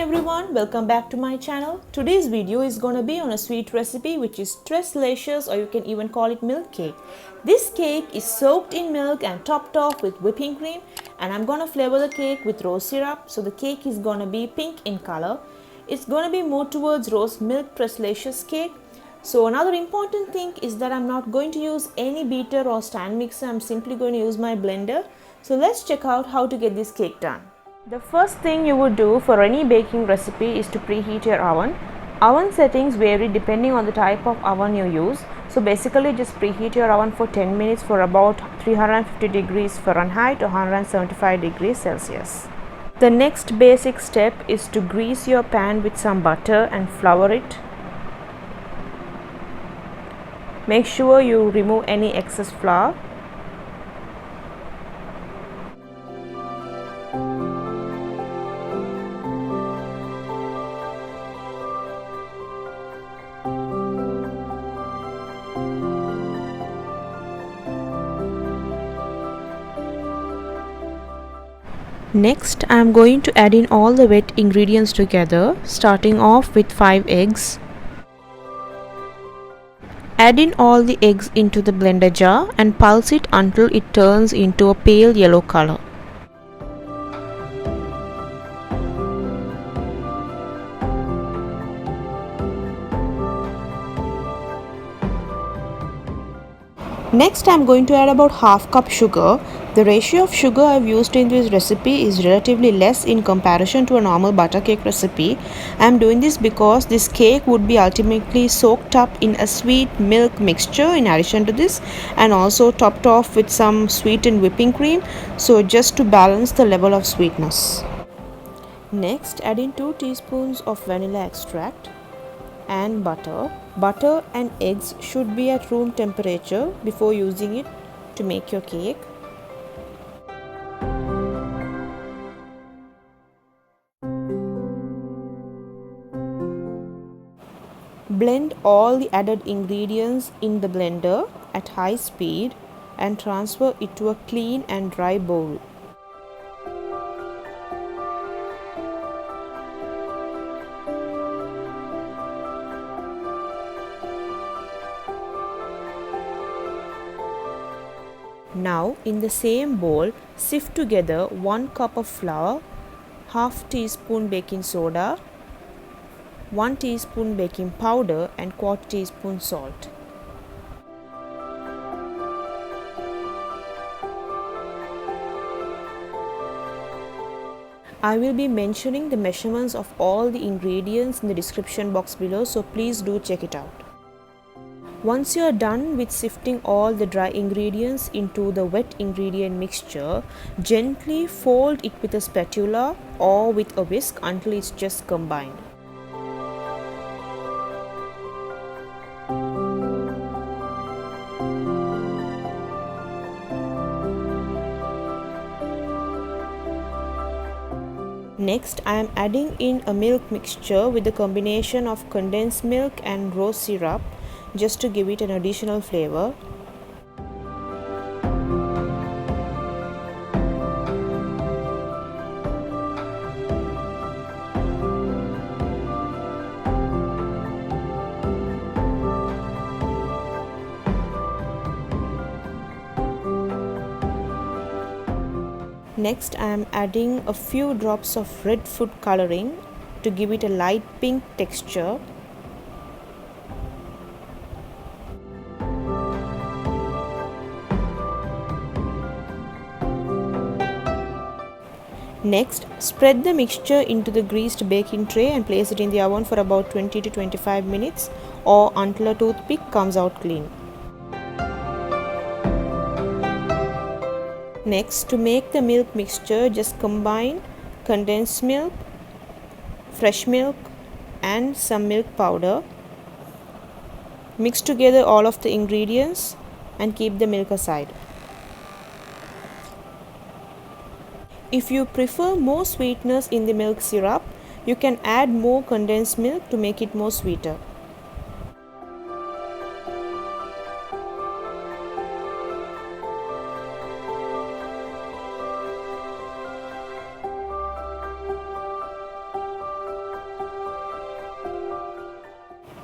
everyone, welcome back to my channel. Today's video is gonna be on a sweet recipe which is Tres Leches, or you can even call it milk cake. This cake is soaked in milk and topped off with whipping cream, and I'm gonna flavor the cake with rose syrup, so the cake is gonna be pink in color. It's gonna be more towards rose milk Tres Leches cake. So another important thing is that I'm not going to use any beater or stand mixer. I'm simply going to use my blender. So let's check out how to get this cake done. The first thing you would do for any baking recipe is to preheat your oven. Oven settings vary depending on the type of oven you use. So basically just preheat your oven for 10 minutes for about 350 degrees Fahrenheit or 175 degrees Celsius. The next basic step is to grease your pan with some butter and flour it. Make sure you remove any excess flour. Next, I am going to add in all the wet ingredients together, starting off with 5 eggs. Add in all the eggs into the blender jar and pulse it until it turns into a pale yellow color. Next, I am going to add about half cup sugar. The ratio of sugar I have used in this recipe is relatively less in comparison to a normal butter cake recipe. I am doing this because this cake would be ultimately soaked up in a sweet milk mixture in addition to this, and also topped off with some sweetened whipping cream, so just to balance the level of sweetness. Next, add in 2 teaspoons of vanilla extract and butter. Butter and eggs should be at room temperature before using it to make your cake. Blend all the added ingredients in the blender at high speed and transfer it to a clean and dry bowl. Now in the same bowl, sift together 1 cup of flour, half teaspoon baking soda, 1 teaspoon baking powder and quarter teaspoon salt. I will be mentioning the measurements of all the ingredients in the description box below, so please do check it out. Once you are done with sifting all the dry ingredients into the wet ingredient mixture, gently fold it with a spatula or with a whisk until it's just combined. Next, I am adding in a milk mixture with a combination of condensed milk and rose syrup, just to give it an additional flavor. Next, I am adding a few drops of red food coloring to give it a light pink texture. Next, spread the mixture into the greased baking tray and place it in the oven for about 20 to 25 minutes or until a toothpick comes out clean. Next, to make the milk mixture, just combine condensed milk, fresh milk and some milk powder. Mix together all of the ingredients and keep the milk aside. If you prefer more sweetness in the milk syrup, you can add more condensed milk to make it more sweeter.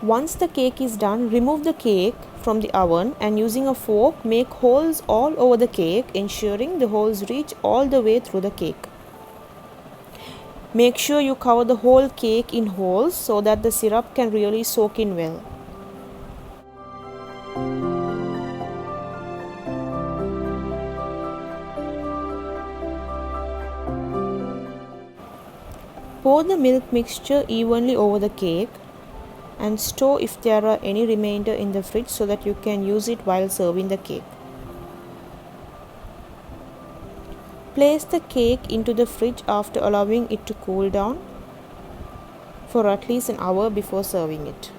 Once the cake is done, remove the cake from the oven and using a fork make holes all over the cake, ensuring the holes reach all the way through the cake. Make sure you cover the whole cake in holes so that the syrup can really soak in well. Pour the milk mixture evenly over the cake and store if there are any remainder in the fridge so that you can use it while serving the cake. Place the cake into the fridge after allowing it to cool down for at least an hour before serving it.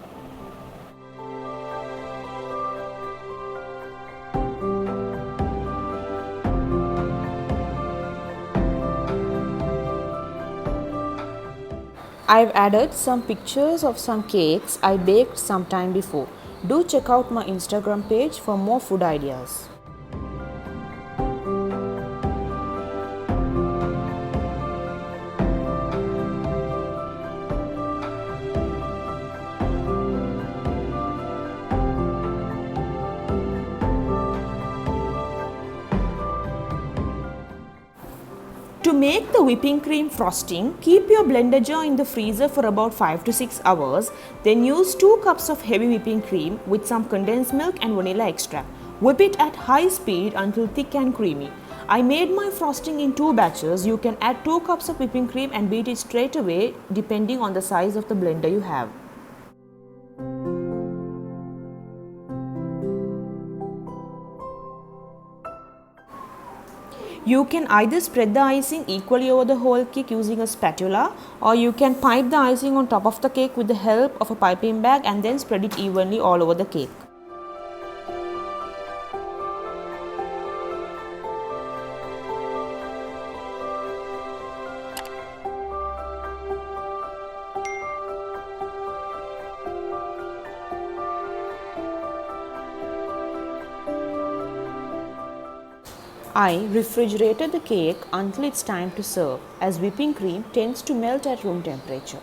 I've added some pictures of some cakes I baked some time before. Do check out my Instagram page for more food ideas. To make the whipping cream frosting, keep your blender jar in the freezer for about 5 to 6 hours. Then use 2 cups of heavy whipping cream with some condensed milk and vanilla extract. Whip it at high speed until thick and creamy. I made my frosting in 2 batches. You can add 2 cups of whipping cream and beat it straight away depending on the size of the blender you have. You can either spread the icing equally over the whole cake using a spatula, or you can pipe the icing on top of the cake with the help of a piping bag and then spread it evenly all over the cake. I refrigerated the cake until it's time to serve, as whipping cream tends to melt at room temperature.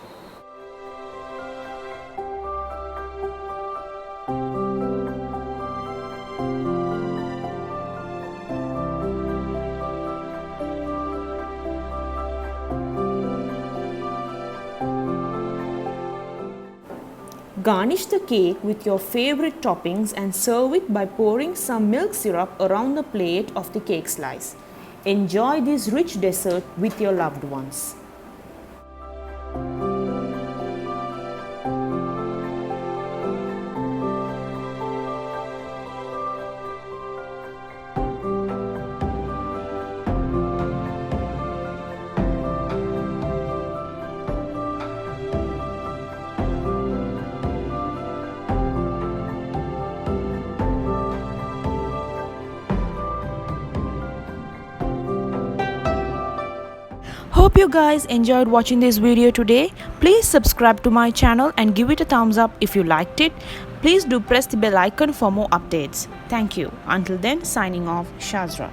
Garnish the cake with your favorite toppings and serve it by pouring some milk syrup around the plate of the cake slice. Enjoy this rich dessert with your loved ones. Hope you guys enjoyed watching this video today. Please subscribe to my channel and give it a thumbs up if you liked it. Please do press the bell icon for more updates. Thank you. Until then, signing off, Shazra.